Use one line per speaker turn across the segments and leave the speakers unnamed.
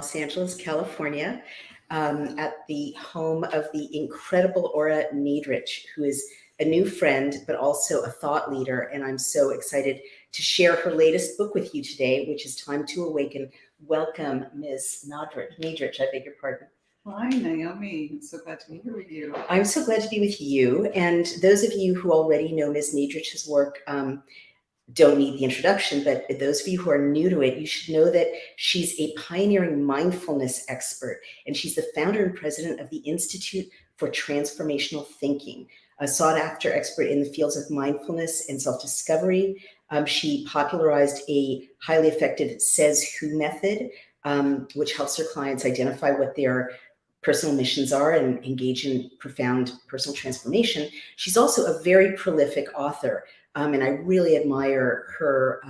Los Angeles, California, at the home of the incredible Ora Nadrich, who is a new friend, but also a thought leader. And I'm so excited to share her latest book with you today, which is Time to Awaken. Welcome, Ms. Nadrich, I beg your pardon.
Hi, Naomi. I'm so glad to be here with you.
I'm so glad to be with you. And those of you who already know Ms. Nadrich's work don't need the introduction, but those of you who are new to it, you should know that she's a pioneering mindfulness expert, and she's the founder and president of the Institute for Transformational Thinking, a sought-after expert in the fields of mindfulness and self-discovery. She popularized a highly effective Says Who method, which helps her clients identify what their personal missions are and engage in profound personal transformation. She's also a very prolific author. And I really admire her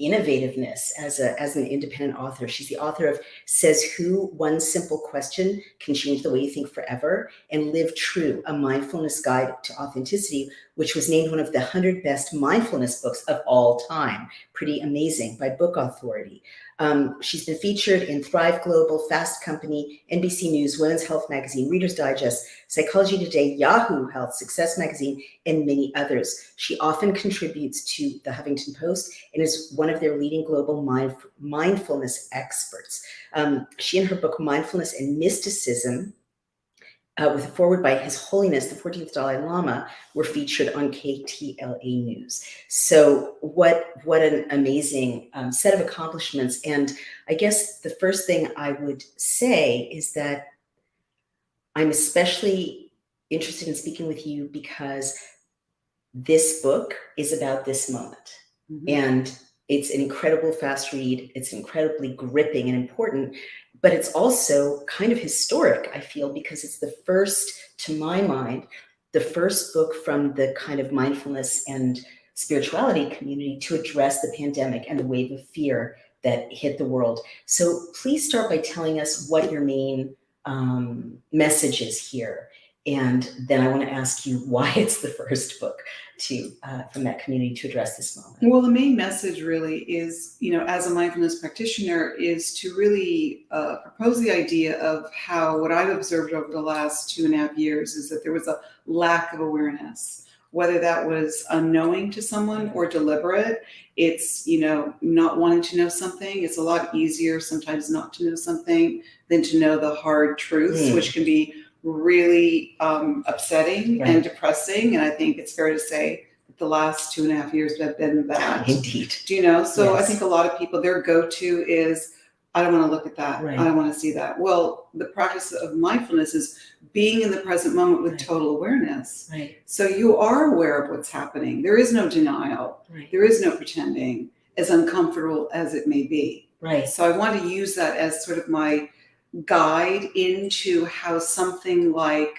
innovativeness as an independent author. She's the author of Says Who, One Simple Question Can Change the Way You Think Forever, and Live True, a mindfulness guide to authenticity, which was named one of the 100 best mindfulness books of all time. Pretty amazing by Book Authority. She's been featured in Thrive Global, Fast Company, NBC News, Women's Health Magazine, Reader's Digest, Psychology Today, Yahoo Health, Success Magazine, and many others. She often contributes to the Huffington Post and is one of their leading global mindfulness experts. She and her book, Mindfulness and Mysticism, with a foreword by His Holiness, the 14th Dalai Lama, were featured on KTLA News. So what an amazing set of accomplishments. And I guess the first thing I would say is that I'm especially interested in speaking with you because this book is about this moment. Mm-hmm. And it's an incredible fast read. It's incredibly gripping and important, but it's also kind of historic, I feel, because it's the first, to my mind, the first book from the kind of mindfulness and spirituality community to address the pandemic and the wave of fear that hit the world. So please start by telling us what your main message is here. And then I want to ask you why it's the first book from that community to address this moment.
Well, the main message really is, as a mindfulness practitioner, is to really propose the idea of how what I've observed over the last 2.5 years is that there was a lack of awareness, whether that was unknowing to someone or deliberate. It's, not wanting to know something. It's a lot easier sometimes not to know something than to know the hard truths, which can be really upsetting and depressing. And I think it's fair to say that the last 2.5 years have been that.
Indeed.
Do you know? So yes. I think a lot of people, their go-to is, I don't want to look at that. Right. I don't want to see that. Well, the practice of mindfulness is being in the present moment with total awareness.
Right.
So you are aware of what's happening. There is no denial.
Right.
There is no pretending, as uncomfortable as it may be.
Right.
So I want to use that as sort of my guide into how something like,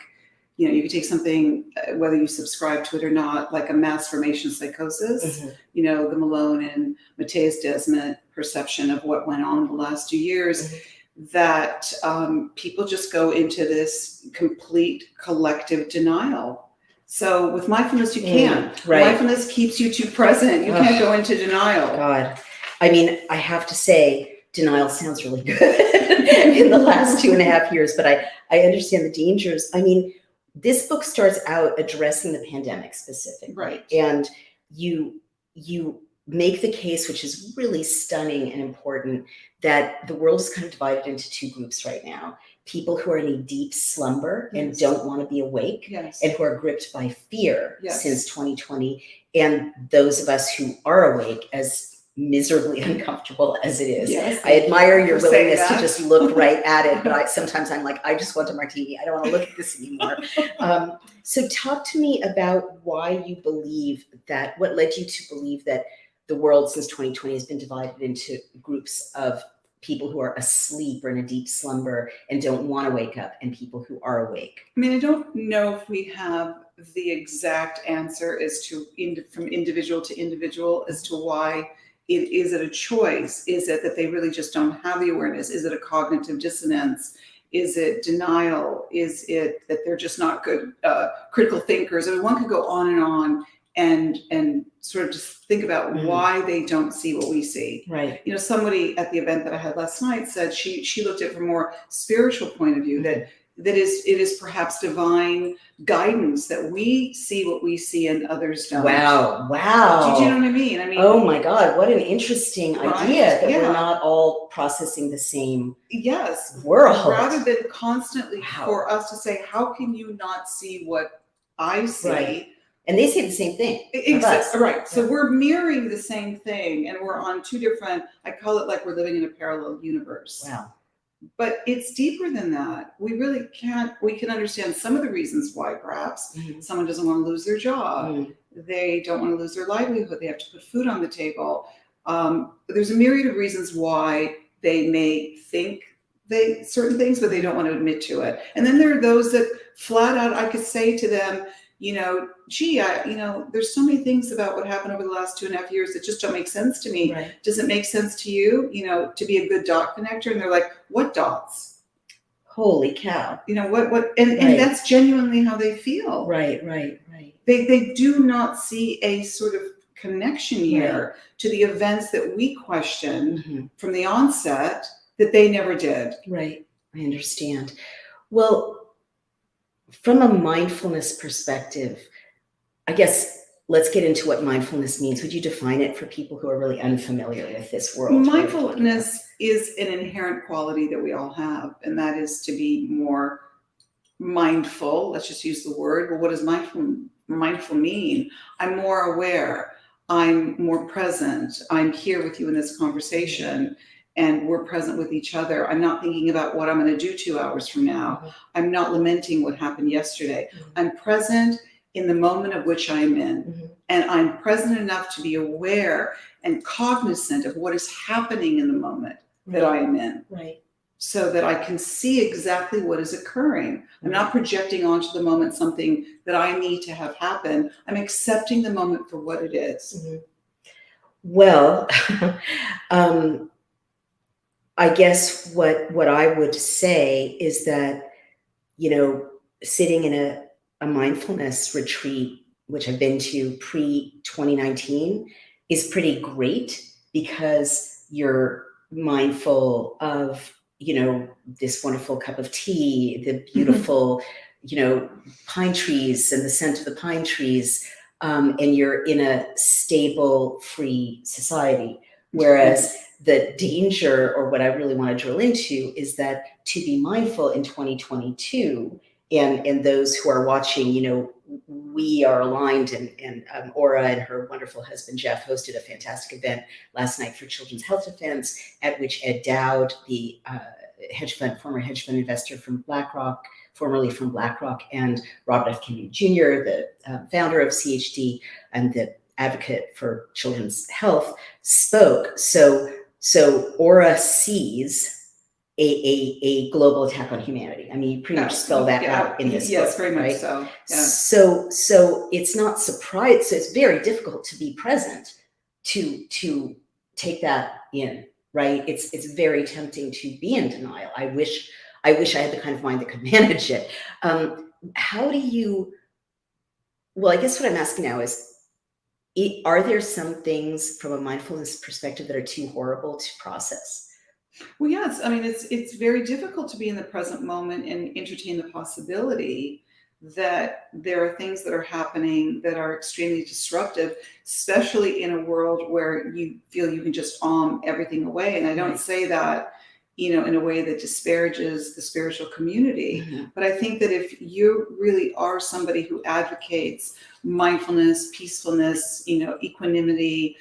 you could take something, whether you subscribe to it or not, like a mass formation psychosis, the Malone and Matthias Desmet perception of what went on in the last 2 years, that people just go into this complete collective denial. So with mindfulness, you can't.
Right.
Mindfulness keeps you too present. You can't go into denial.
God. I mean, I have to say, denial sounds really good in the last 2.5 years, but I understand the dangers. I mean, this book starts out addressing the pandemic specifically.
Right.
And you make the case, which is really stunning and important, that the world is kind of divided into two groups right now. People who are in a deep slumber and don't want to be awake, and who are gripped by fear since 2020. And those of us who are awake, as miserably uncomfortable as it is.
Yes,
I admire your willingness to just look right at it, but sometimes I'm like, I just want a martini. I don't want to look at this anymore. So talk to me about why you believe that, what led you to believe that the world since 2020 has been divided into groups of people who are asleep or in a deep slumber and don't want to wake up, and people who are awake.
I mean, I don't know if we have the exact answer as to from individual to individual as to why. Is it a choice? Is it that they really just don't have the awareness? Is it a cognitive dissonance? Is it denial? Is it that they're just not good critical thinkers? I mean, one could go on and sort of just think about why they don't see what we see.
Right.
You know, somebody at the event that I had last night said she looked at it from a more spiritual point of view, that it is perhaps divine guidance that we see what we see and others don't.
Wow.
Do you know what I mean? I mean,
oh my God, what an interesting idea that
Yeah.
we're not all processing the same
yes,
world.
rather than constantly
Wow.
for us to say, how can you not see what I see?
Right. And they say the same thing.
Exactly. Right. So
Yeah.
we're mirroring the same thing, and we're on two different, I call it like we're living in a parallel universe.
Wow.
But it's deeper than that. We really can't, we can understand some of the reasons why perhaps someone doesn't want to lose their job. They don't want to lose their livelihood. They have to put food on the table. There's a myriad of reasons why they may think certain things, but they don't want to admit to it. And then there are those that flat out, I could say to them, you know, gee, there's so many things about what happened over the last 2.5 years that just don't make sense to me.
Right.
Does it make sense to you, to be a good dot connector? And they're like, what dots?
Holy cow.
And that's genuinely how they feel.
Right.
They do not see a sort of connection here to the events that we questioned from the onset that they never did.
Right. I understand. Well, from a mindfulness perspective, I guess let's get into what mindfulness means. Would you define it for people who are really unfamiliar with this world?
Mindfulness is an inherent quality that we all have, and that is to be more mindful. Let's just use the word. Well, what does mindful mean? I'm more aware. I'm more present. I'm here with you in this conversation, and we're present with each other. I'm not thinking about what I'm going to do 2 hours from now. I'm not lamenting what happened yesterday. I'm present in the moment of which I'm in. And I'm present enough to be aware and cognizant of what is happening in the moment that I am in.
Right.
So that I can see exactly what is occurring. I'm not projecting onto the moment something that I need to have happen. I'm accepting the moment for what it is.
Well, I guess what I would say is that, sitting in a mindfulness retreat, which I've been to pre-2019, is pretty great because you're mindful of, this wonderful cup of tea, the beautiful, pine trees and the scent of the pine trees, and you're in a stable, free society. Whereas the danger, or what I really want to drill into, is that to be mindful in 2022, and those who are watching, we are aligned, and Ora and her wonderful husband Jeff hosted a fantastic event last night for Children's Health Defense, at which Ed Dowd, the former hedge fund investor from BlackRock, formerly from BlackRock, and Robert F. Kennedy Jr., the founder of CHD and the advocate for children's health, spoke. So Ora sees a global attack on humanity. I mean, you pretty much spell that out in this book.
Yes, very much
right?
so. Yeah.
So it's not surprising. So it's very difficult to be present to take that in, right? It's very tempting to be in denial. I wish I had the kind of mind that could manage it. How do you? Well, I guess what I'm asking now is, are there some things from a mindfulness perspective that are too horrible to process?
Well, yes. I mean, it's very difficult to be in the present moment and entertain the possibility that there are things that are happening that are extremely disruptive, especially in a world where you feel you can just everything away. And I don't say that, in a way that disparages the spiritual community. But I think that if you really are somebody who advocates mindfulness, peacefulness, equanimity,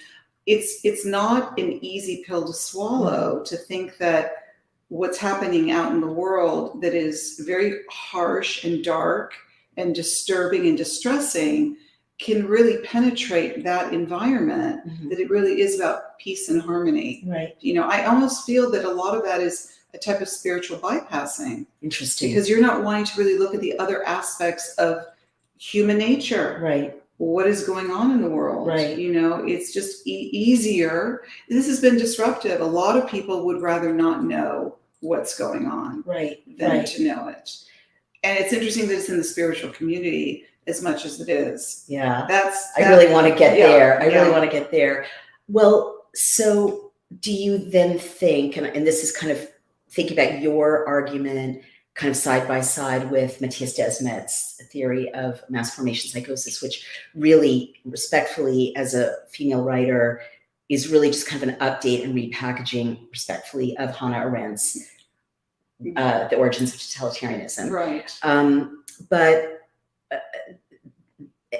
it's not an easy pill to swallow to think that what's happening out in the world that is very harsh and dark and disturbing and distressing can really penetrate that environment, that it really is about peace and harmony.
Right.
I almost feel that a lot of that is a type of spiritual bypassing.
Interesting.
Because you're not wanting to really look at the other aspects of human nature.
Right.
What is going on in the world?
Right.
It's just easier. This has been disruptive. A lot of people would rather not know what's going on
right.
than to know it. And it's interesting that it's in the spiritual community as much as it is.
Yeah.
I
really want to get there. I
yeah.
really want to get there. Well, so do you then think, and this is kind of thinking about your argument kind of side by side with Matthias Desmet's theory of mass formation psychosis, which really, respectfully, as a female writer, is really just kind of an update and repackaging, respectfully, of Hannah Arendt's The Origins of Totalitarianism.
Right.
But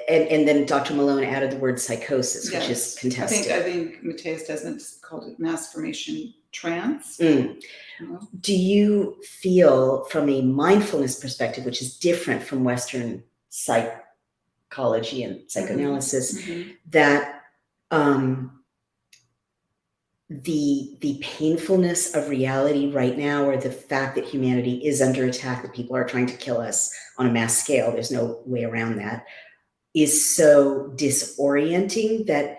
and then Dr. Malone added the word psychosis, which is contested.
I think Matthias Desmet called it mass formation trance.
Do you feel, from a mindfulness perspective, which is different from Western psychology and psychoanalysis, that the painfulness of reality right now, or the fact that humanity is under attack, that people are trying to kill us on a mass scale, there's no way around that, is so disorienting that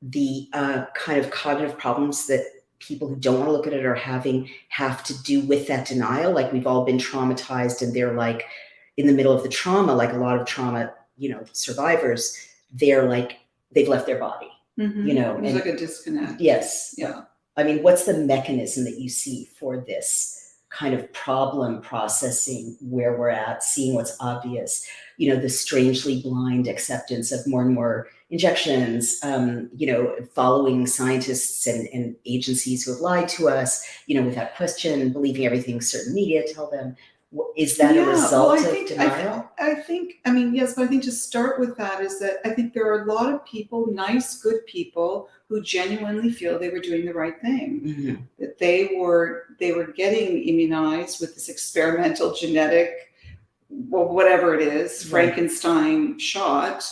the kind of cognitive problems that people who don't want to look at it are having have to do with that denial? Like, we've all been traumatized, and they're like in the middle of the trauma, like a lot of trauma, survivors, they're like, they've left their body,
There's like a disconnect.
Yes.
Yeah.
I mean, what's the mechanism that you see for this kind of problem processing where we're at, seeing what's obvious, the strangely blind acceptance of more and more injections, following scientists and agencies who have lied to us, without question, believing everything certain media tell them? Is that a result of denial?
I think, yes, but I think to start with that is that I think there are a lot of people, nice, good people, who genuinely feel they were doing the right thing, that they were getting immunized with this experimental genetic, whatever it is, Frankenstein shot,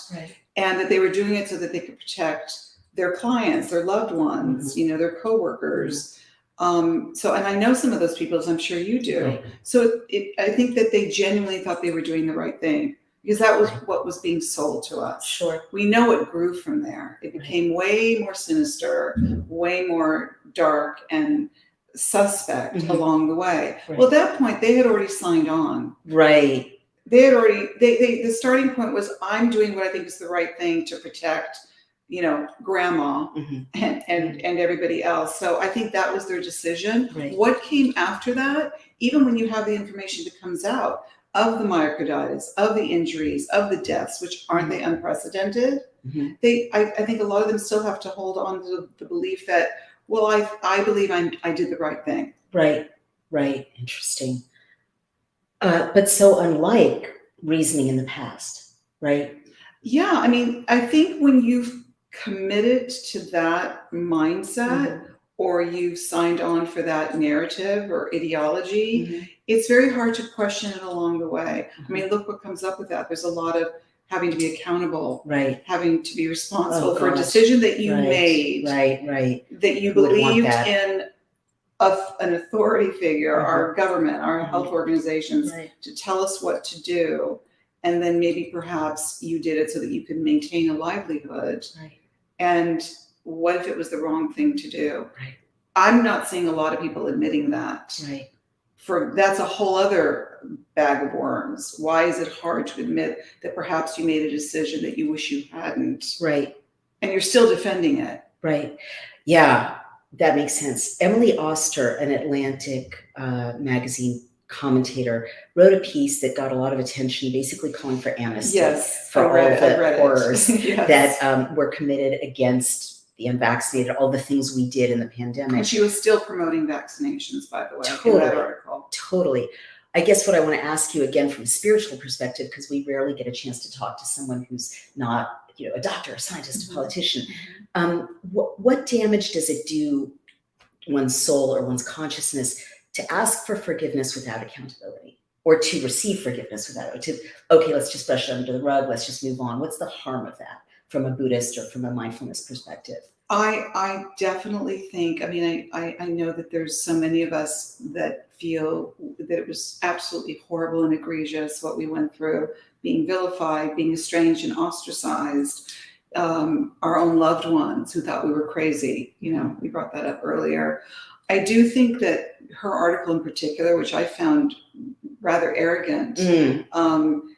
and that they were doing it so that they could protect their clients, their loved ones, their coworkers. And I know some of those people, as I'm sure you do.
Right.
So I think that they genuinely thought they were doing the right thing, because that was what was being sold to us.
Sure.
We know it grew from there. It became way more sinister, way more dark and suspect along the way.
Right.
Well, at that point, they had already signed on.
Right.
They had already, the starting point was, I'm doing what I think is the right thing to protect, grandma and everybody else. So I think that was their decision.
Right.
What came after that, even when you have the information that comes out of the myocarditis, of the injuries, of the deaths, which aren't they unprecedented? I think a lot of them still have to hold on to the belief that, well, I believe I did the right thing.
Right. Interesting. But so unlike reasoning in the past, right?
Yeah, I think when you've committed to that mindset, or you've signed on for that narrative or ideology, it's very hard to question it along the way. Look what comes up with that. There's a lot of having to be accountable, having to be responsible for a decision that you made, that you believed in an authority figure, our government, our health organizations, to tell us what to do. And then maybe perhaps you did it so that you could maintain a livelihood. And what if it was the wrong thing to do? I'm not seeing a lot of people admitting that. That's a whole other bag of worms. Why is it hard to admit that perhaps you made a decision that you wish you hadn't? And you're still defending it.
Yeah, that makes sense. Emily Oster, an Atlantic magazine commentator, wrote a piece that got a lot of attention, basically calling for amnesty for all the horrors that were committed against the unvaccinated, all the things we did in the pandemic.
And she was still promoting vaccinations, by the way,
in
that article.
Totally. I guess what I want to ask you, again, from a spiritual perspective, because we rarely get a chance to talk to someone who's not, a doctor, a scientist, a politician. What damage does it do one's soul or one's consciousness to ask for forgiveness without accountability, or to receive forgiveness without it? Okay, let's just brush it under the rug. Let's just move on. What's the harm of that from a Buddhist or from a mindfulness perspective?
I definitely think, I know that there's so many of us that feel that it was absolutely horrible and egregious what we went through, being vilified, being estranged and ostracized, our own loved ones who thought we were crazy. We brought that up earlier. I do think that her article in particular, which I found rather arrogant.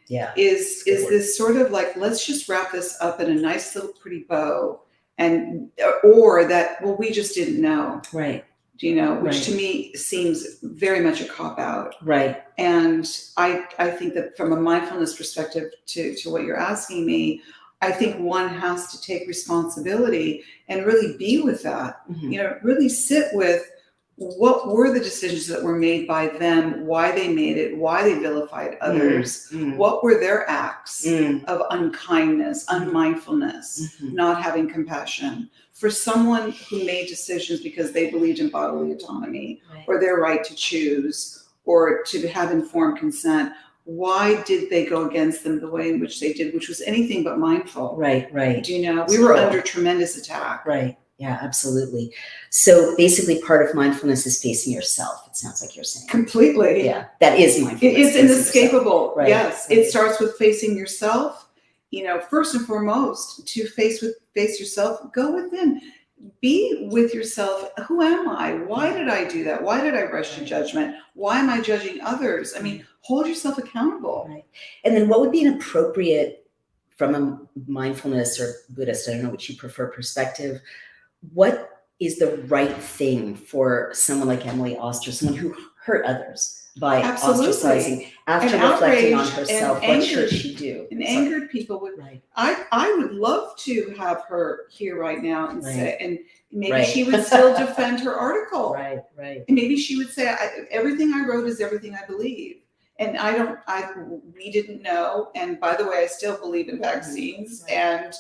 Yeah.
Is this sort of like, let's just wrap this up in a nice little pretty bow, and or that, well, we just didn't know.
Right.
Which to me seems very much a cop-out.
Right.
And I think that from a mindfulness perspective to what you're asking me, I think one has to take responsibility and really be with that. Really sit with what were the decisions that were made by them, why they made it, why they vilified others, what were their acts of unkindness, unmindfulness, not having compassion. For someone who made decisions because they believed in bodily autonomy or their right to choose or to have informed consent, why did they go against them the way in which they did, which was anything but mindful? Right. We were under tremendous attack.
Right. Yeah, absolutely. So basically part of mindfulness is facing yourself, it sounds like you're saying.
Completely.
Yeah, that is mindfulness.
It's inescapable.
Right.
Yes. Right. It starts with facing yourself. First and foremost, to face yourself, go within. Be with yourself. Who am I? Why did I do that? Why did I rush to judgment? Why am I judging others? I mean, hold yourself accountable.
Right. And then what would be an appropriate, from a mindfulness or Buddhist, I don't know which you prefer, perspective, what is the right thing for someone like Emily Oster, someone who hurt others by ostracizing, after reflecting on herself, what should she do?
And angered people would. Right. I would love to have her here right now and say, and maybe she would still defend her article. Right. And maybe she would say, everything I wrote is everything I believe. And we didn't know. And by the way, I still believe in vaccines. And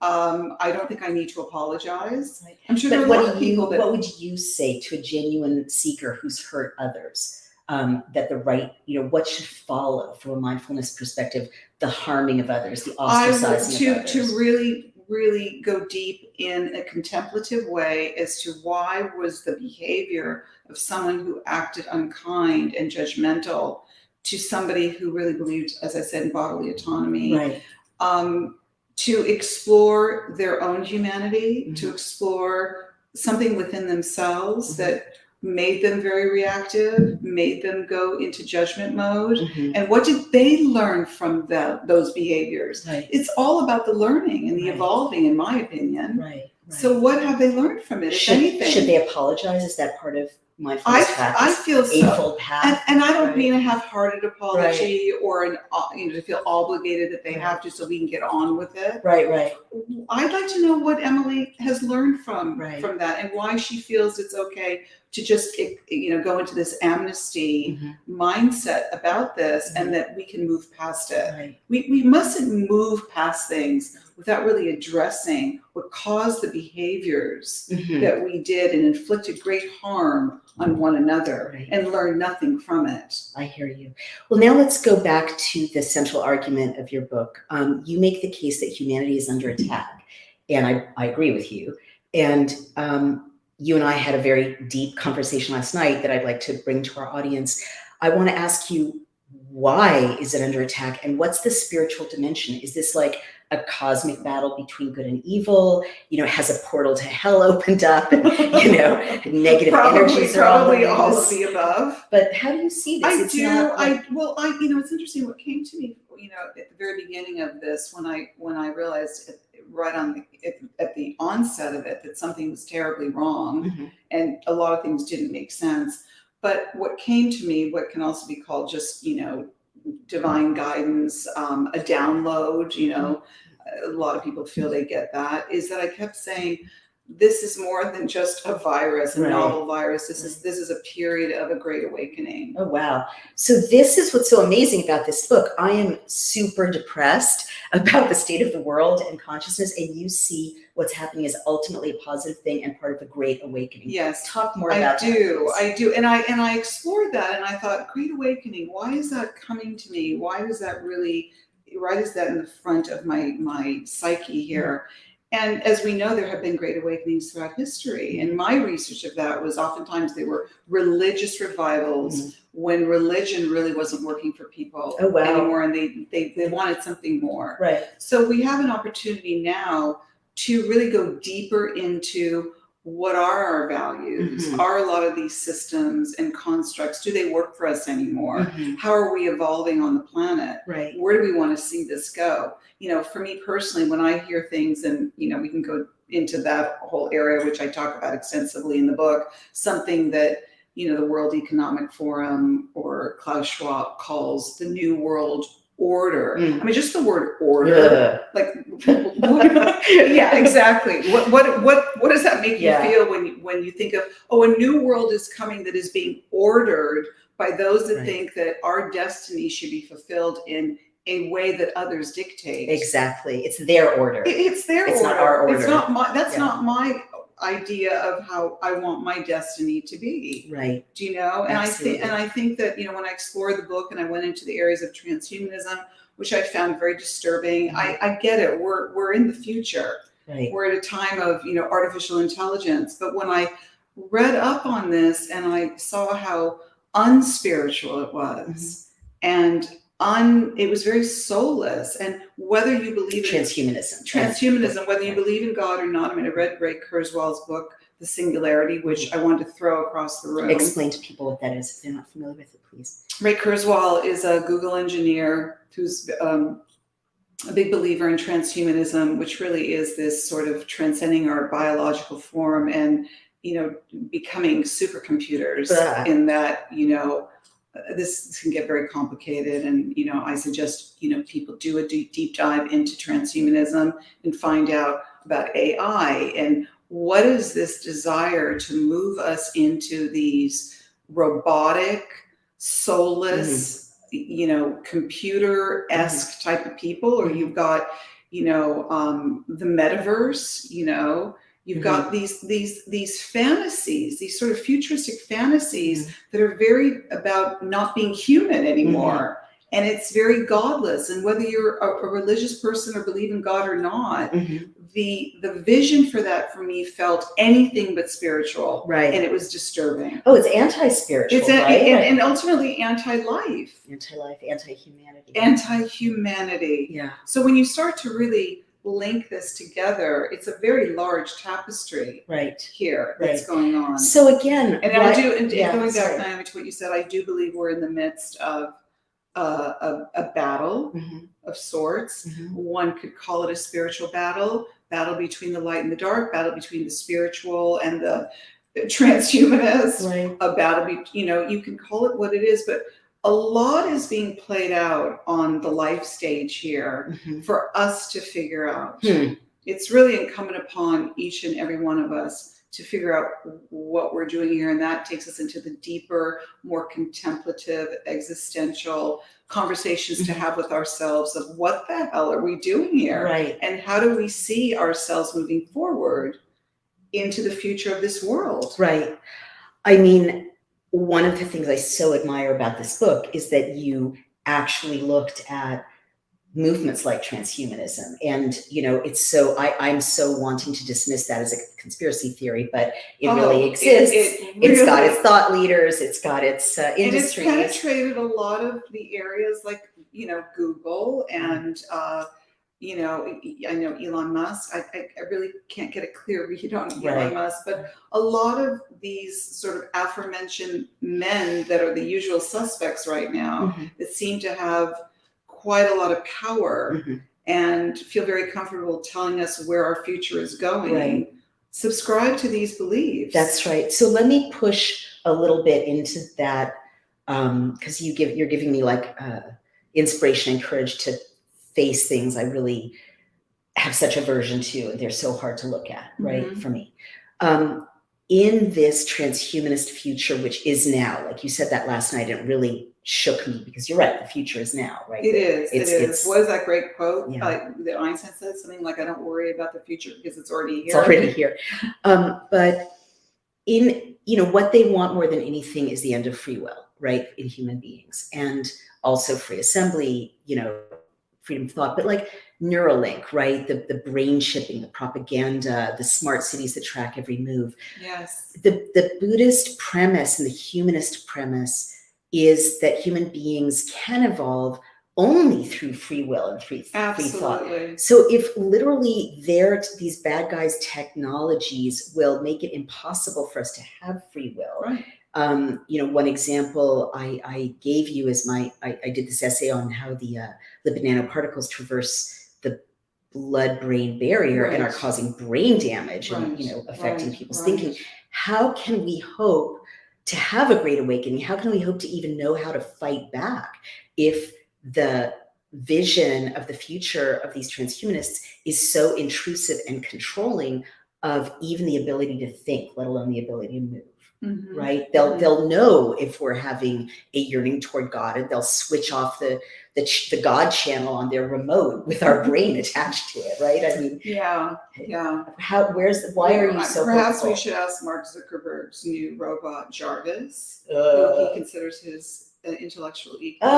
I don't think I need to apologize. Right. I'm sure there are a lot of people that.
What would you say to a genuine seeker who's hurt others? That the right, what should follow from a mindfulness perspective? The harming of others, the ostracizing of others.
To really, really go deep in a contemplative way as to why was the behavior of someone who acted unkind and judgmental to somebody who really believed, as I said, in bodily autonomy.
Right.
To explore their own humanity, to explore something within themselves that made them very reactive, made them go into judgment mode. And what did they learn from those behaviors? Right. It's all about the learning and the evolving, in my opinion. Right. So what have they learned from it, if anything?
Should they apologize? Is that part of mindfulness practice?
I feel so.
Eightfold path.
And I don't mean a half-hearted apology or to feel obligated that they have to so we can get on with it. Right. I'd like to know what Emily has learned from that and why she feels it's okay to just go into this amnesty mindset about this and that we can move past it. Right. We mustn't move past things without really addressing what caused the behaviors that we did and inflicted great harm on one another and learn nothing from it.
I hear you. Well, now let's go back to the central argument of your book. You make the case that humanity is under attack, and I agree with you. And you and I had a very deep conversation last night that I'd like to bring to our audience. I want to ask you, why is it under attack, and what's the spiritual dimension? Is this like a cosmic battle between good and evil? Has a portal to hell opened up? Negative energies are
probably all of the above.
But how do you see this?
It's interesting. What came to me, at the very beginning of this, when I realized at the onset of it that something was terribly wrong, and a lot of things didn't make sense. But what came to me, what can also be called just divine guidance, a download, a lot of people feel they get that, is that I kept saying, this is more than just a virus, a novel virus. This is a period of a great awakening.
Oh, wow. So this is what's so amazing about this book. I am super depressed about the state of the world and consciousness, and you see what's happening as ultimately a positive thing and part of the great awakening.
Yes.
Talk more about that.
I do. And I explored that, and I thought, great awakening, why is that coming to me? Why is that in the front of my psyche here? And as we know, there have been great awakenings throughout history. And my research of that was oftentimes they were religious revivals when religion really wasn't working for people anymore, and they wanted something more. Right. So we have an opportunity now to really go deeper into what are our values?
Mhm.
Are a lot of these systems and constructs, do they work for us anymore?
Mhm.
How are we evolving on the planet?
Right.
Where do we want to see this go? For me personally, when I hear things, and we can go into that whole area, which I talk about extensively in the book, something that the World Economic Forum or Klaus Schwab calls the New World Order. I mean, just the word order, like, yeah, exactly. What does that make you feel when you think of, a new world is coming that is being ordered by those that think that our destiny should be fulfilled in a way that others dictate?
Exactly. It's their order.
It's their order.
It's not our order.
It's not my. That's not my idea of how I want my destiny to be.
Right.
Do you know? And
Absolutely.
I think that when I explored the book and I went into the areas of transhumanism, which I found very disturbing.
Mhm.
I get it. We're in the future.
Right.
We're at a time of artificial intelligence. But when I read up on this and I saw how unspiritual it was, and it was very soulless. And whether you believe in transhumanism, whether you believe in God or not. I mean, I read Ray Kurzweil's book, The Singularity, which I wanted to throw across the room.
Explain to people what that is if they're not familiar with it, please.
Ray Kurzweil is a Google engineer who's a big believer in transhumanism, which really is this sort of transcending our biological form and becoming supercomputers. In that this can get very complicated, and I suggest people do a deep dive into transhumanism and find out about AI and what is this desire to move us into these robotic, soulless, computer-esque type of people, or you've got the metaverse, you've got these fantasies, these sort of futuristic fantasies that are very about not being human anymore. And it's very godless. And whether you're a religious person or believe in God or not, the vision for that for me felt anything but spiritual. Right. And it was disturbing.
Oh, it's anti-spiritual, right?
And ultimately anti-life.
Anti-life, anti-humanity.
Anti-humanity.
Yeah.
So when you start to really link this together, it's a very large tapestry here that's going on.
So again,
and I do, and going back, Naomi, to what you said, I do believe we're in the midst of a battle of sorts. One could call it a spiritual battle between the light and the dark, battle between the spiritual and the transhumanist, a battle you can call it what it is, but a lot is being played out on the life stage here for us to figure out. It's really incumbent upon each and every one of us to figure out what we're doing here. And that takes us into the deeper, more contemplative, existential conversations to have with ourselves of what the hell are we doing here? And how do we see ourselves moving forward into the future of this world?
Right. I mean, one of the things I so admire about this book is that you actually looked at movements like transhumanism. And, it's so, I'm so wanting to dismiss that as a conspiracy theory, but it really exists. It's got its thought leaders, it's got its industries.
And it's penetrated a lot of the areas like, Google and, I know Elon Musk. I really can't get a clear read on Elon Musk, but a lot of these sort of aforementioned men that are the usual suspects right now that seem to have quite a lot of power and feel very comfortable telling us where our future is going. Subscribe to these beliefs.
That's right. So let me push a little bit into that because you're giving me like inspiration and courage to face things I really have such aversion to, and they're so hard to look at, for me. In this transhumanist future, which is now, like you said that last night, it really shook me because you're right, the future is now, right?
It is. What is that great quote that Einstein said? Something like, I don't worry about the future because it's already here.
It's already here. But in, what they want more than anything is the end of free will, right? In human beings, and also free assembly, freedom of thought, but like Neuralink, right? The brain chipping, the propaganda, the smart cities that track every move.
Yes.
The Buddhist premise and the humanist premise is that human beings can evolve only through free will and free thought.
Absolutely.
So if literally these bad guys' technologies will make it impossible for us to have free will.
Right.
One example I gave you is I did this essay on how the lipid nanoparticles traverse the blood-brain barrier and are causing brain damage and affecting people's thinking. How can we hope to have a great awakening? How can we hope to even know how to fight back if the vision of the future of these transhumanists is so intrusive and controlling of even the ability to think, let alone the ability to move?
Mm-hmm.
Right? They'll know if we're having a yearning toward God, and they'll switch off the God channel on their remote with our brain attached to it. Right? I mean,
yeah.
Why are you so
perhaps
hopeful?
We should ask Mark Zuckerberg's new robot Jarvis, who he considers his intellectual equal.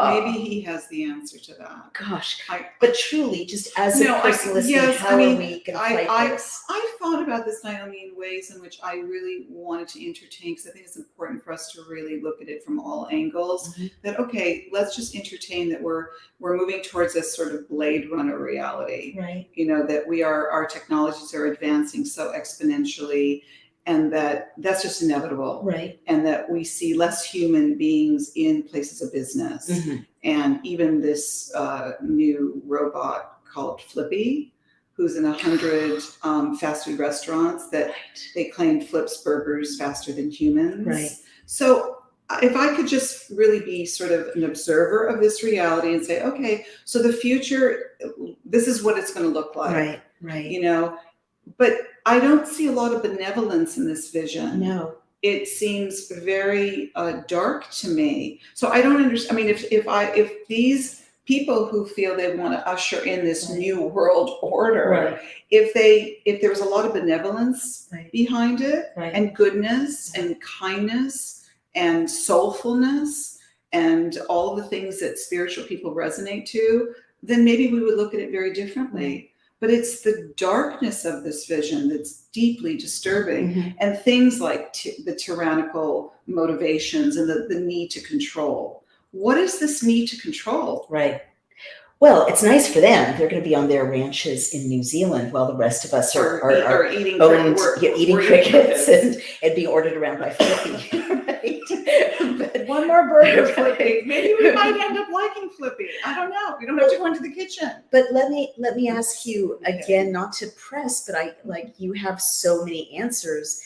Maybe he has the answer to that.
Gosh, but truly, just as a person listening, how are we going to fight this?
I've thought about this, Naomi, in ways in which I really wanted to entertain, because I think it's important for us to really look at it from all angles. Mm-hmm. That, okay, let's just entertain that we're moving towards this sort of Blade Runner reality.
Right.
That our technologies are advancing so exponentially, and that's just inevitable.
Right.
And that we see less human beings in places of business. Mm-hmm. And even this new robot called Flippy, who's in 100 fast food restaurants that they claim flips burgers faster than humans.
Right.
So if I could just really be sort of an observer of this reality and say, okay, so the future, this is what it's going to look like.
Right.
But I don't see a lot of benevolence in this vision.
No.
It seems very dark to me. So I don't understand. I mean, if these people who feel they want to usher in this new world order, if there was a lot of benevolence behind it, and goodness and kindness and soulfulness and all the things that spiritual people resonate to, then maybe we would look at it very differently. But it's the darkness of this vision that's deeply disturbing. Mm-hmm. And things like the tyrannical motivations and the need to control. What is this need to control?
Right. Well, it's nice for them. They're going to be on their ranches in New Zealand while the rest of us are
eating
crickets and being ordered around by Flippy. Right?
But one more burger, Flippy. Maybe we might end up liking Flippy. I don't know. We don't have to go into the kitchen.
But let me ask you again, not to press, but you have so many answers,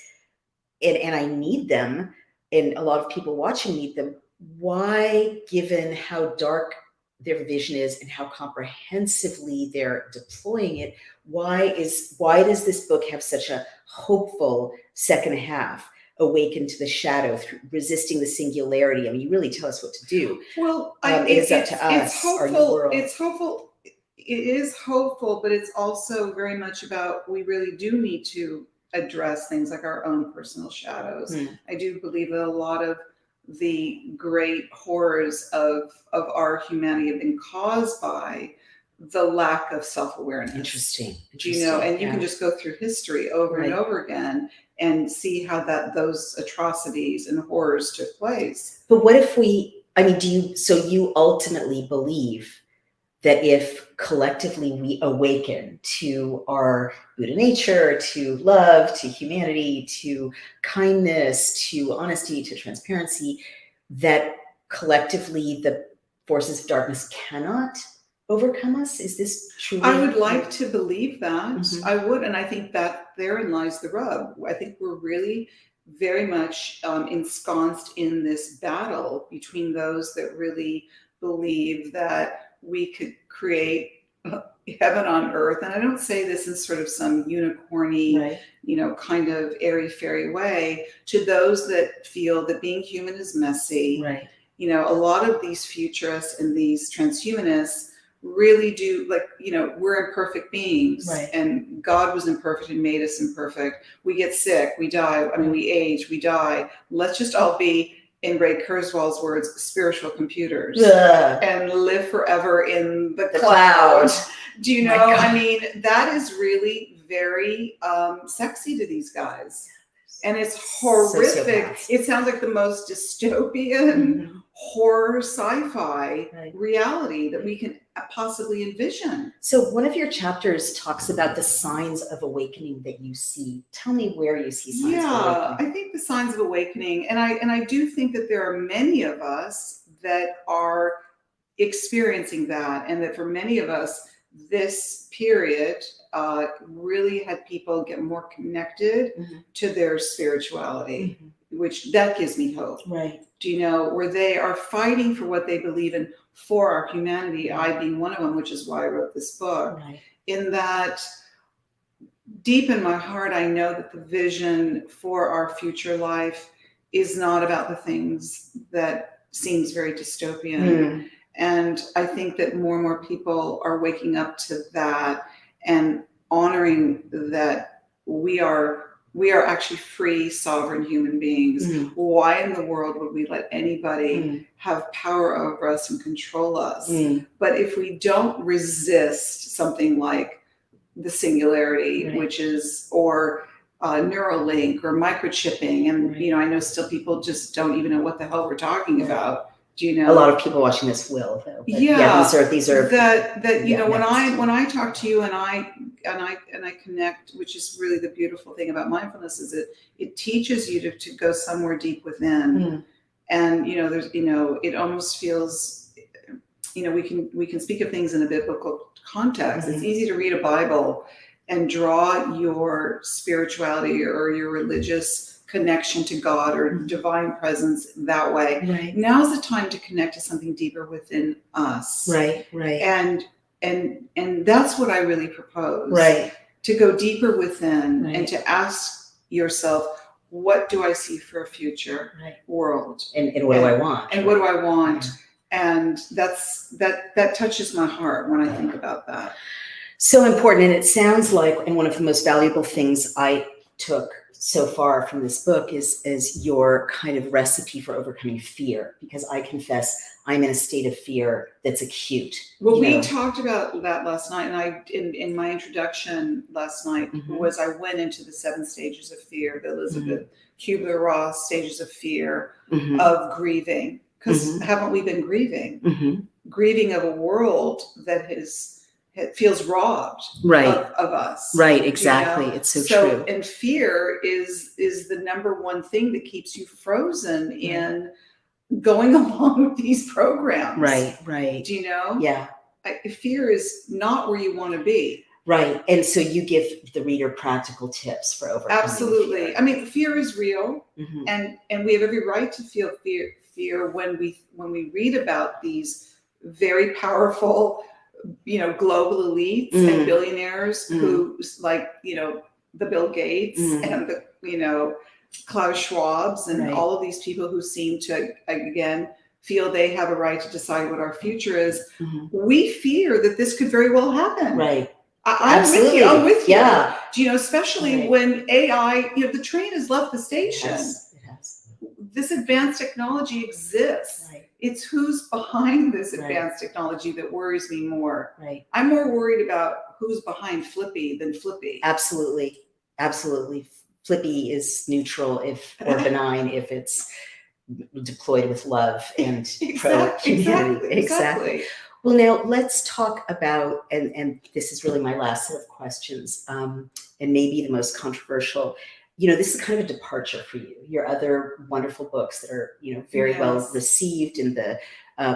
and I need them, and a lot of people watching need them. Why, given how dark their vision is and how comprehensively they're deploying it, why does this book have such a hopeful second half? Awaken to the shadow, through resisting the singularity. I mean, you really tell us what to do.
Well,
it is up to us.
It's hopeful. It's hopeful. It is hopeful, but it's also very much about, we really do need to address things like our own personal shadows. I do believe that a lot of the great horrors of our humanity have been caused by the lack of self-awareness.
Interesting.
And you can just go through history over and over again and see how those atrocities and horrors took place.
But what if you ultimately believe that if collectively we awaken to our Buddha nature, to love, to humanity, to kindness, to honesty, to transparency, that collectively the forces of darkness cannot overcome us? Is this truly?
I would like to believe that. Mm-hmm. I would, and I think that therein lies the rub. I think we're really very much ensconced in this battle between those that really believe that we could create heaven on earth. And I don't say this in sort of some unicorny, kind of airy-fairy way, to those that feel that being human is messy.
Right.
A lot of these futurists and these transhumanists really do, we're imperfect beings, and God was imperfect and made us imperfect. We get sick, we die. We age, we die. Let's just all be, in Ray Kurzweil's words, spiritual computers, and live forever in the cloud. Do you know? That is really very sexy to these guys. and it's horrific.
Sociopaths.
It sounds like the most dystopian horror sci-fi reality that we can possibly envision.
So one of your chapters talks about the signs of awakening that you see. Tell me where you see signs of awakening.
I think the signs of awakening, and I do think that there are many of us that are experiencing that, and that for many of us, this period really had people get more connected to their spirituality, which that gives me hope.
Right.
Do you know, where they are fighting for what they believe in for our humanity, I being one of them, which is why I wrote this book.
Right.
In that, deep in my heart, I know that the vision for our future life is not about the things that seems very dystopian. And I think that more and more people are waking up to that and honoring that we are actually free, sovereign human beings. Why in the world would we let anybody have power over us and control us? But if we don't resist something like the singularity, which is, or Neuralink or microchipping, and you know, I know still people just don't even know what the hell we're talking about. Do you know?
A lot of people watching this will, though.
Yeah,
these are
that you know, when I talk to you and I connect, which is really the beautiful thing about mindfulness, is it teaches you to go somewhere deep within. And you know, there's, you know, it almost feels, you know, we can speak of things in a biblical context. It's easy to read a Bible and draw your spirituality or your religious connection to God or divine presence that way.
Right.
Now's the time to connect to something deeper within us.
Right.
And that's what I really propose.
Right.
To go deeper within and to ask yourself, what do I see for a future world?
And what do I want?
And what do I want? And that touches my heart when I think about that.
So important. And it sounds like, and one of the most valuable things I took so far from this book is your kind of recipe for overcoming fear, because I confess I'm in a state of fear that's acute.
Well, we talked about that last night, and I in my introduction last night was I went into the 7 stages of fear, the Elizabeth Kubler-Ross stages of fear of grieving, because haven't we been grieving? Grieving of a world that it feels robbed of us.
Right, exactly.
You know?
It's so true.
And fear is the number one thing that keeps you frozen in going along with these programs.
Right.
Do you know?
Yeah.
Fear is not where you want to be.
Right. And so you give the reader practical tips for overcoming
Absolutely.
fear.
I mean, fear is real, and we have every right to feel fear when we read about these very powerful, you know, global elites and billionaires who, like, you know, the Bill Gates and the, you know, Klaus Schwab's and all of these people who seem to, again, feel they have a right to decide what our future is. We fear that this could very well happen.
Right.
I'm with you. I'm with you.
Yeah.
Do you know, especially when AI, you know, the train has left the station.
It has.
This advanced technology exists.
Right.
It's who's behind this advanced technology that worries me more.
Right.
I'm more worried about who's behind Flippy than Flippy.
Absolutely. Flippy is neutral or benign if it's deployed with love and pro-community. Exactly. Well, now let's talk about, and this is really my last set of questions, and maybe the most controversial. You know, this is kind of a departure for you. Your other wonderful books that are, you know, very well received in the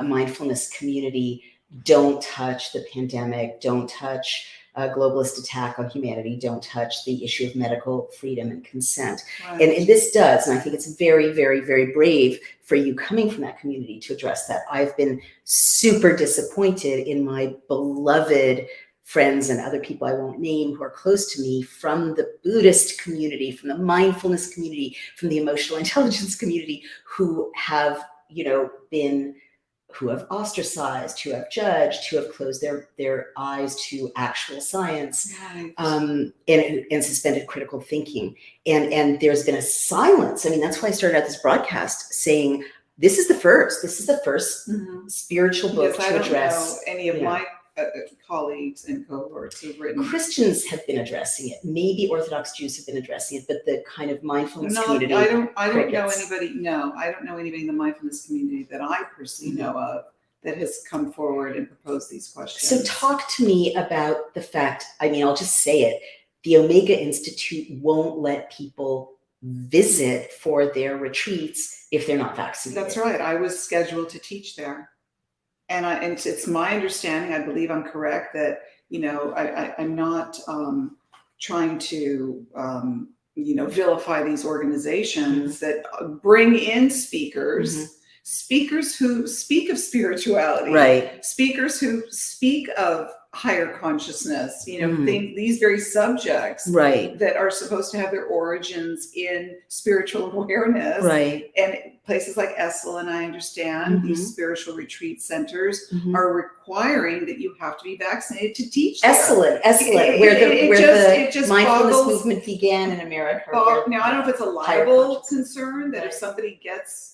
mindfulness community don't touch the pandemic, don't touch globalist attack on humanity, don't touch the issue of medical freedom and consent. Right. And this does, and I think it's very, very, very brave for you coming from that community to address that. I've been super disappointed in my beloved friends and other people I won't name who are close to me from the Buddhist community, from the mindfulness community, from the emotional intelligence community, who have, you know, who have ostracized, who have judged, who have closed their eyes to actual science, and suspended critical thinking. And there's been a silence. I mean, that's why I started out this broadcast saying, this is the first spiritual book to address.
Any of my colleagues and cohorts who've written.
Christians have been addressing it. Maybe Orthodox Jews have been addressing it, but the kind of mindfulness community.
I don't know
crickets.
anybody. No, I don't know anybody in the mindfulness community that I personally know of that has come forward and proposed these questions.
So talk to me about the fact, I mean, I'll just say it, the Omega Institute won't let people visit for their retreats if they're not vaccinated.
That's right. I was scheduled to teach there. And it's my understanding, I believe I'm correct, that, I'm not trying to, vilify these organizations that bring in speakers, speakers who speak of spirituality,
right?
Speakers who speak of higher consciousness, these very subjects,
right,
that are supposed to have their origins in spiritual awareness,
right?
And places like Essel, and I understand these spiritual retreat centers are requiring that you have to be vaccinated to teach there.
Excellent, where the mindfulness movement began in America.
Now, I don't know if it's a liable concern that if somebody gets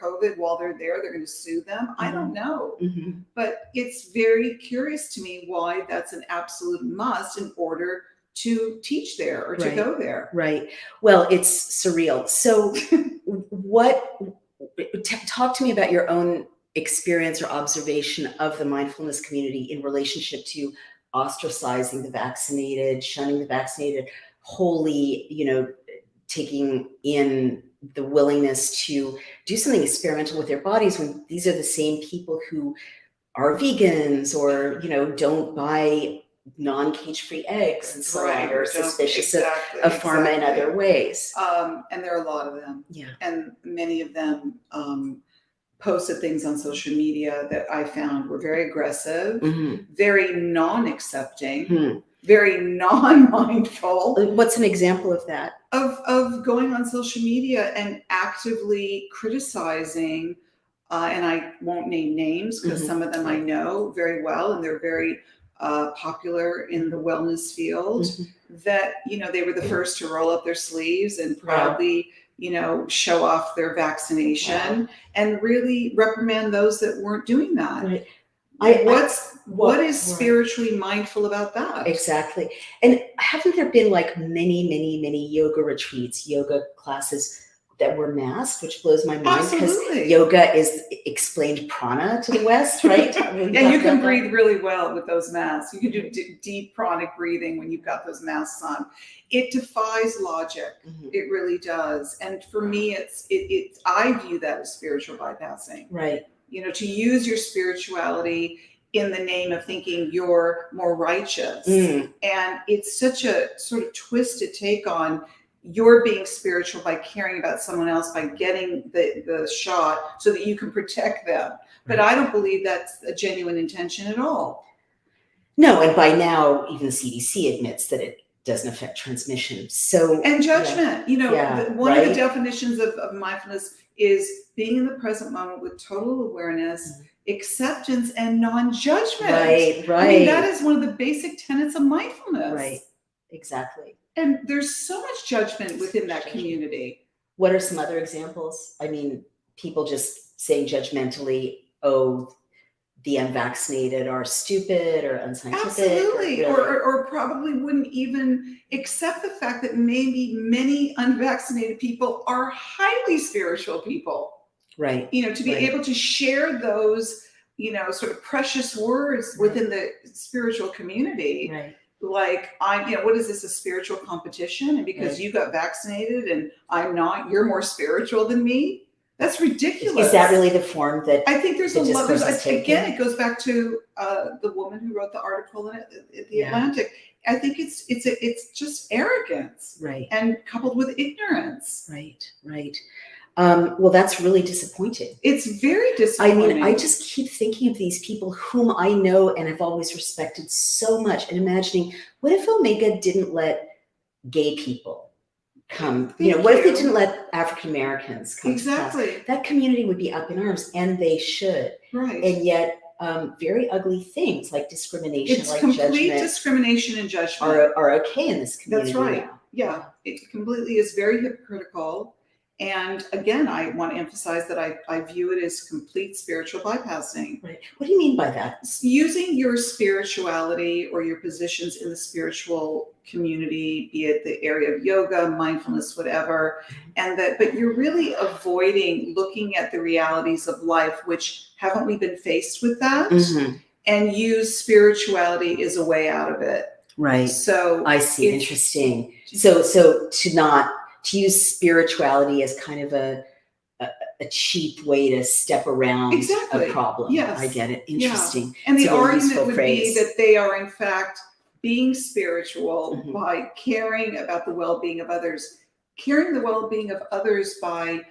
COVID while they're there, they're going to sue them. I don't know. But it's very curious to me why that's an absolute must in order to teach there or to go there.
Right. Well, it's surreal. So talk to me about your own experience or observation of the mindfulness community in relationship to ostracizing the vaccinated, shunning the vaccinated, wholly, taking in the willingness to do something experimental with their bodies when these are the same people who are vegans or, don't buy non-cage-free eggs and so on, or suspicious of pharma in other ways.
And there are a lot of them. Yeah. And many of them posted things on social media that I found were very aggressive, very non-accepting, very non-mindful.
What's an example of that?
Of going on social media and actively criticizing, and I won't name names because some of them I know very well, and they're very popular in the wellness field, that, they were the first to roll up their sleeves and proudly, show off their vaccination and really reprimand those that weren't doing that.
Right.
What is spiritually mindful about that?
Exactly. And haven't there been like many yoga retreats, yoga classes that were masked, which blows my mind because yoga is explained prana to the West, right?
And you can breathe really well with those masks. You can do deep pranic breathing when you've got those masks on. It defies logic. It really does. And for me, I view that as spiritual bypassing.
Right.
To use your spirituality in the name of thinking you're more righteous. And it's such a sort of twisted take on you're being spiritual by caring about someone else, by getting the shot so that you can protect them. But I don't believe that's a genuine intention at all.
No, and by now, even the CDC admits that it doesn't affect transmission. And
judgment. One of the definitions of mindfulness is being in the present moment with total awareness, acceptance, and non-judgment.
Right.
I mean, that is one of the basic tenets of mindfulness.
Right. Exactly.
And there's so much judgment within that community.
What are some other examples? I mean, people just saying judgmentally, oh, the unvaccinated are stupid or unscientific.
Absolutely. Or probably wouldn't even accept the fact that maybe many unvaccinated people are highly spiritual people.
Right.
To be able to share those, sort of precious words within the spiritual community.
Right.
Like, what is this, a spiritual competition? And because you got vaccinated and I'm not, you're more spiritual than me? That's ridiculous.
Is that really the form that
I think there's a lot? Again, it goes back to the woman who wrote the article in the Atlantic. I think it's just arrogance,
right? And
coupled with ignorance,
right. Well, that's really disappointing.
It's very disappointing.
I mean, I just keep thinking of these people whom I know and have always respected so much, and imagining, what if Omega didn't let gay people come? What if they didn't let African Americans come?
Exactly.
To class? That community would be up in arms, and they should.
Right.
And yet, very ugly things like discrimination,
like complete judgment, discrimination and judgment
are okay in this community.
That's right.
Now.
Yeah, it completely is very hypocritical. And again, I want to emphasize that I view it as complete spiritual bypassing.
Right. What do you mean by that?
Using your spirituality or your positions in the spiritual community, be it the area of yoga, mindfulness, whatever, but you're really avoiding looking at the realities of life, which haven't we been faced with that?
Mm-hmm.
And use spirituality as a way out of it.
Right.
So
I see. Interesting. So to use spirituality as kind of a cheap way to step around a problem.
Yes.
I get it. Interesting.
Yeah. And the argument would
be
that they are in fact being spiritual by caring about the well-being of others, caring the well-being of others by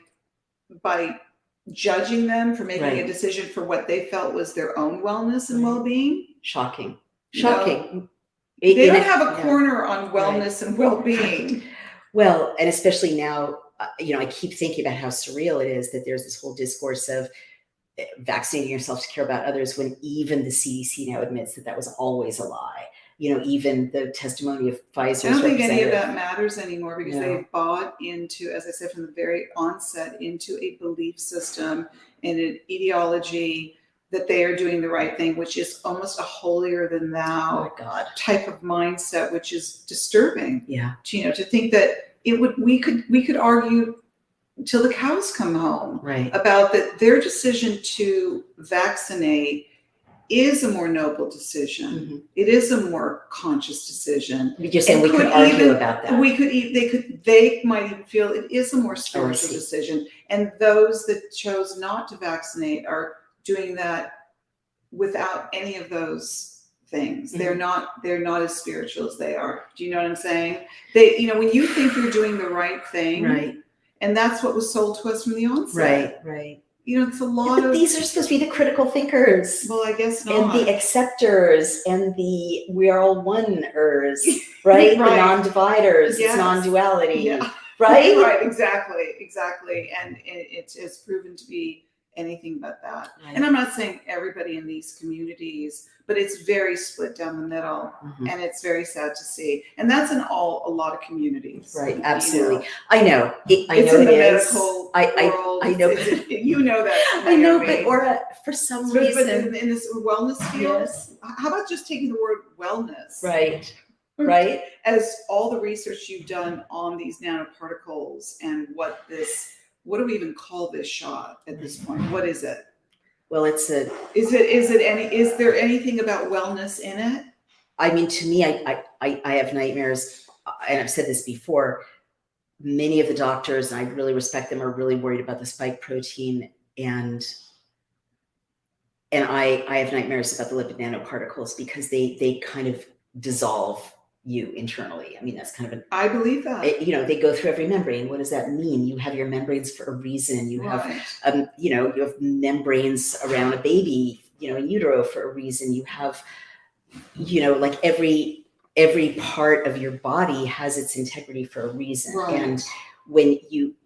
judging them for making a decision for what they felt was their own wellness and well-being.
Shocking.
They don't have a corner on wellness and well-being.
Well, and especially now, I keep thinking about how surreal it is that there's this whole discourse of vaccinating yourself to care about others, when even the CDC now admits that was always a lie. Even the testimony of Pfizer's
I don't think any of that matters anymore, because they've bought into, as I said from the very onset, into a belief system and an ideology that they are doing the right thing, which is almost a holier than thou type of mindset, which is disturbing.
Yeah.
To think that we could argue till the cows come home about that their decision to vaccinate is a more noble decision. Mm-hmm. It is a more conscious decision.
You're saying we could argue about that.
They might even feel it is a more spiritual decision. And those that chose not to vaccinate are doing that without any of those things. Mm-hmm. They're not as spiritual as they are. Do you know what I'm saying? When you think you're doing the right thing, and that's what was sold to us from the onset. Right. It's a lot of...
These are supposed to be the critical thinkers.
Well, I guess not.
And the acceptors and the we are all one-ers, right? The non-dividers, it's non-duality, right?
Right, exactly. And it's proven to be anything but that. Right. And I'm not saying everybody in these communities, but it's very split down the middle, and it's very sad to see. And that's in a lot of communities.
Right, absolutely. I know.
It's in the medical world.
I know.
You know that.
I know, but Ora, for some reason...
But in this wellness field, how about just taking the word wellness?
Right.
As all the research you've done on these nanoparticles and what do we even call this shot at this point? What is it?
Well,
is there anything about wellness in it?
I mean, to me, I have nightmares, and I've said this before. Many of the doctors, and I really respect them, are really worried about the spike protein, and I have nightmares about the lipid nanoparticles, because they kind of dissolve you internally. I mean, that's kind of
I believe that.
They go through every membrane. What does that mean? You have your membranes for a reason. You have, you have membranes around a baby, in utero for a reason. You have, like every part of your body has its integrity for a reason. Right. And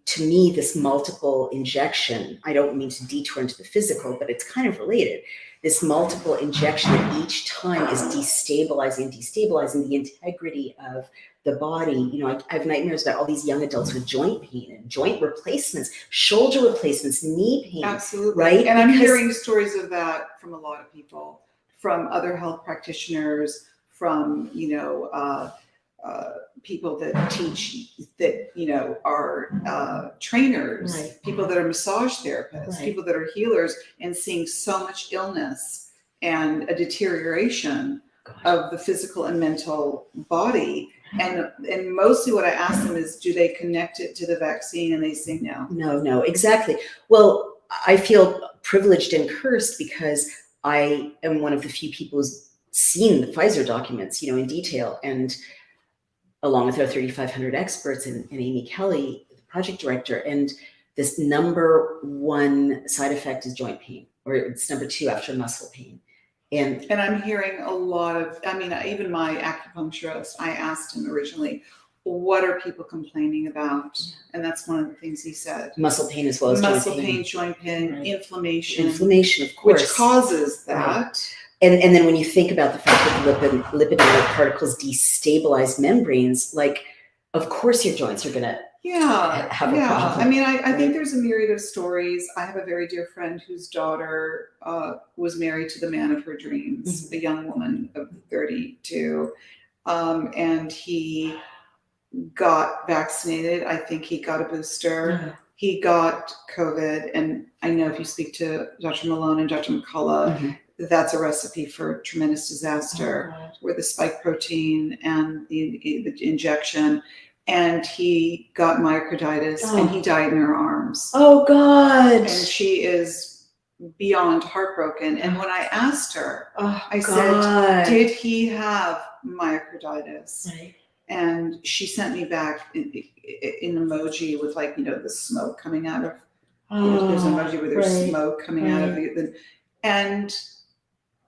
to me, this multiple injection, I don't mean to detour into the physical, but it's kind of related. This multiple injection at each time is destabilizing the integrity of the body. I have nightmares about all these young adults with joint pain and joint replacements, shoulder replacements, knee pain.
Absolutely.
Right?
And I'm hearing stories of that from a lot of people, from other health practitioners, from, people that teach, that, are trainers, people that are massage therapists, people that are healers, and seeing so much illness and a deterioration of the physical and mental body. And mostly what I ask them is, do they connect it to the vaccine? And they say no.
No, exactly. Well, I feel privileged and cursed because I am one of the few people who's seen the Pfizer documents, in detail, and along with our 3,500 experts and Amy Kelly, the project director. And this number one side effect is joint pain, or it's number two after muscle pain. And
I'm hearing a lot of, even my acupuncturist, I asked him originally, what are people complaining about? And that's one of the things he said.
Muscle pain as well as
joint pain, inflammation.
Inflammation, of course.
Which causes that.
Right. And then when you think about the fact that lipid nanoparticles destabilize membranes, like, of course your joints are going to have a problem.
I mean, I
right?
think there's a myriad of stories. I have a very dear friend whose daughter was married to the man of her dreams, a young woman of 32, and he got vaccinated. I think he got a booster. He got COVID, and I know if you speak to Dr. Malone and Dr. McCullough, that's a recipe for tremendous disaster, where the spike protein and the injection. And he got myocarditis, and he died in her arms.
Oh God!
And she is beyond heartbroken. And when I asked her, I
God.
said, "Did he have myocarditis?"
Right.
And she sent me back an emoji with, like, the smoke coming out of. There's an emoji where there's smoke coming out of it, and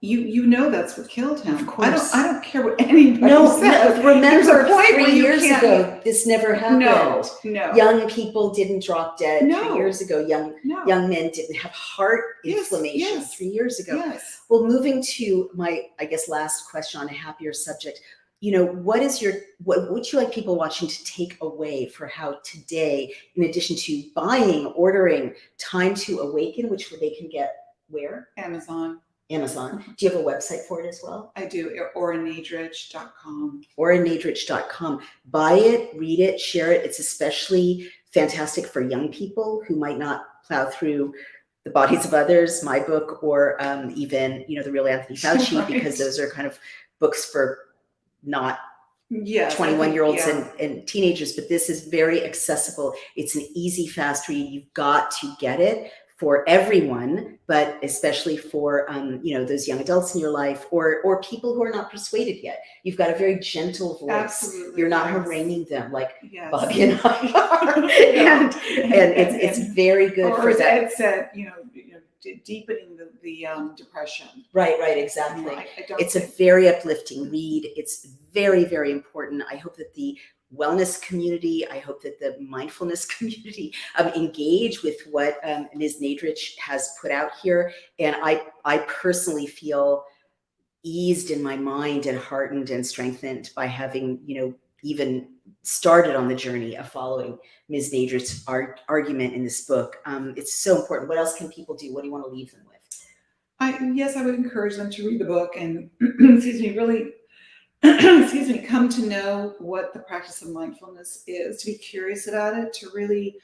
that's what killed him.
Of course.
I don't care what anybody says.
Remember,
there's a point
3
where you
years ago, this never happened.
No.
Young people didn't drop dead.
No.
3 years ago, young men didn't have heart inflammation. 3 years ago.
Yes.
Well, moving to my, I guess, last question on a happier subject. What would you like people watching to take away for how today, in addition to buying, ordering Time to Awaken, which they can get where?
Amazon.
Do you have a website for it as well?
I do. OraNadrich.com.
OraNadrich.com. Buy it, read it, share it. It's especially fantastic for young people who might not plow through The Bodies of Others, my book, or even The Real Anthony Fauci, because those are kind of books for not 21-year-olds and teenagers. But this is very accessible. It's an easy, fast read. You've got to get it for everyone, but especially for those young adults in your life, or people who are not persuaded yet. You've got a very gentle voice.
Absolutely.
You're not haranguing them like Bobby and I are. and it's very good
or
for
as
that.
Ed said, deepening the depression.
Right, exactly. It's a
think
very uplifting read. It's very, very important. I hope that the wellness community, I hope that the mindfulness community engage with what Ms. Nadrich has put out here. And I personally feel eased in my mind and heartened and strengthened by having, even started on the journey of following Ms. Nadrich's argument in this book. It's so important. What else can people do? What do you want to leave them with?
I would encourage them to read the book and, really come to know what the practice of mindfulness is, to be curious about it, to really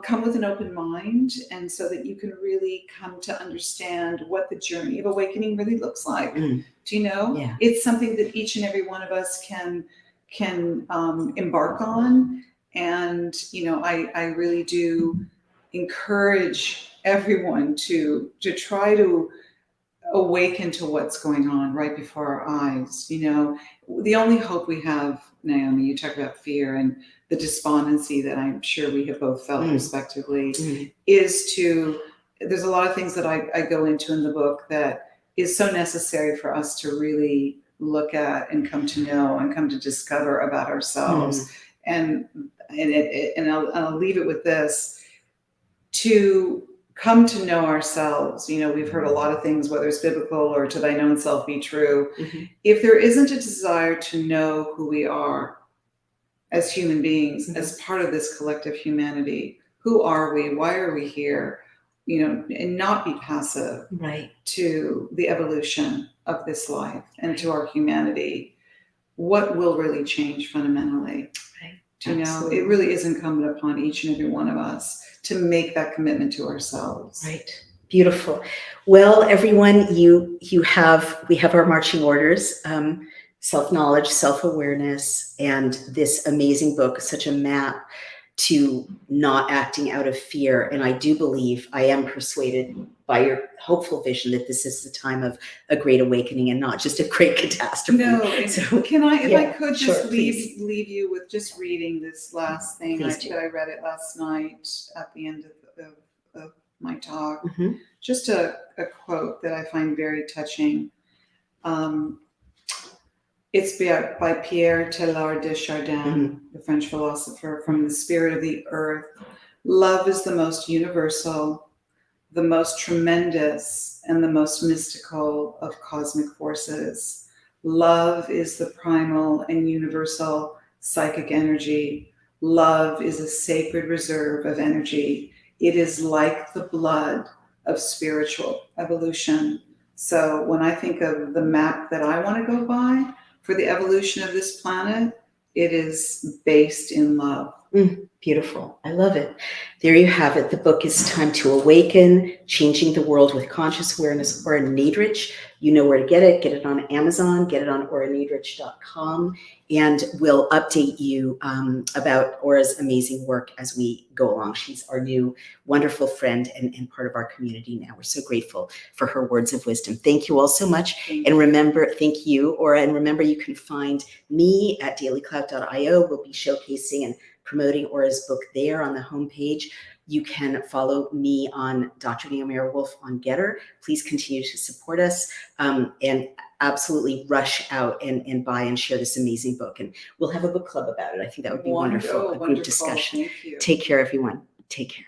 come with an open mind, and so that you can really come to understand what the journey of awakening really looks like. Do you know?
Yeah.
It's something that each and every one of us can embark on. And, I really do encourage everyone to try to awaken to what's going on right before our eyes. The only hope we have, Naomi, you talk about fear and the despondency that I'm sure we have both felt respectively, is there's a lot of things that I go into in the book that is so necessary for us to really look at and come to know and come to discover about ourselves. And I'll leave it with this: to come to know ourselves. We've heard a lot of things, whether it's biblical or to thine own self be true. If there isn't a desire to know who we are as human beings, as part of this collective humanity, who are we? Why are we here? And not be passive to the evolution of this life and to our humanity, what will really change fundamentally? Do you know? It really is incumbent upon each and every one of us to make that commitment to ourselves.
Right. Beautiful. Well, everyone, we have our marching orders: self-knowledge, self-awareness, and this amazing book, such a map to not acting out of fear. And I do believe, I am persuaded by your hopeful vision, that this is the time of a great awakening and not just a great catastrophe.
No,
so
can I, if I could
sure,
just leave you with just reading this last thing that I read it last night at the end of my talk. Just a quote that I find very touching. It's by Pierre Teilhard de Chardin, the French philosopher. From the spirit of the earth, love is the most universal, the most tremendous, and the most mystical of cosmic forces. Love is the primal and universal psychic energy. love is a sacred reserve of energy. It is like the blood of spiritual evolution. So when I think of the map that I want to go by for the evolution of this planet, it is based in love.
Beautiful. I love it. There you have it. The book is Time to Awaken, Changing the World with Conscious Awareness, Ora Nadrich. You know where to get it. Get it on Amazon, get it on oranadrich.com, and we'll update you about Ora's amazing work as we go along. She's our new wonderful friend and part of our community now. We're so grateful for her words of wisdom. Thank you all so much. And remember, thank you, Ora. And remember, you can find me at dailycloud.io. We'll be showcasing and promoting Ora's book there on the homepage. You can follow me on Dr. Naomi Wolf on Getter. Please continue to support us and absolutely rush out and buy and share this amazing book. And we'll have a book club about it. I think that would be wonderful, a group discussion.
Thank you.
Take care, everyone. Take care.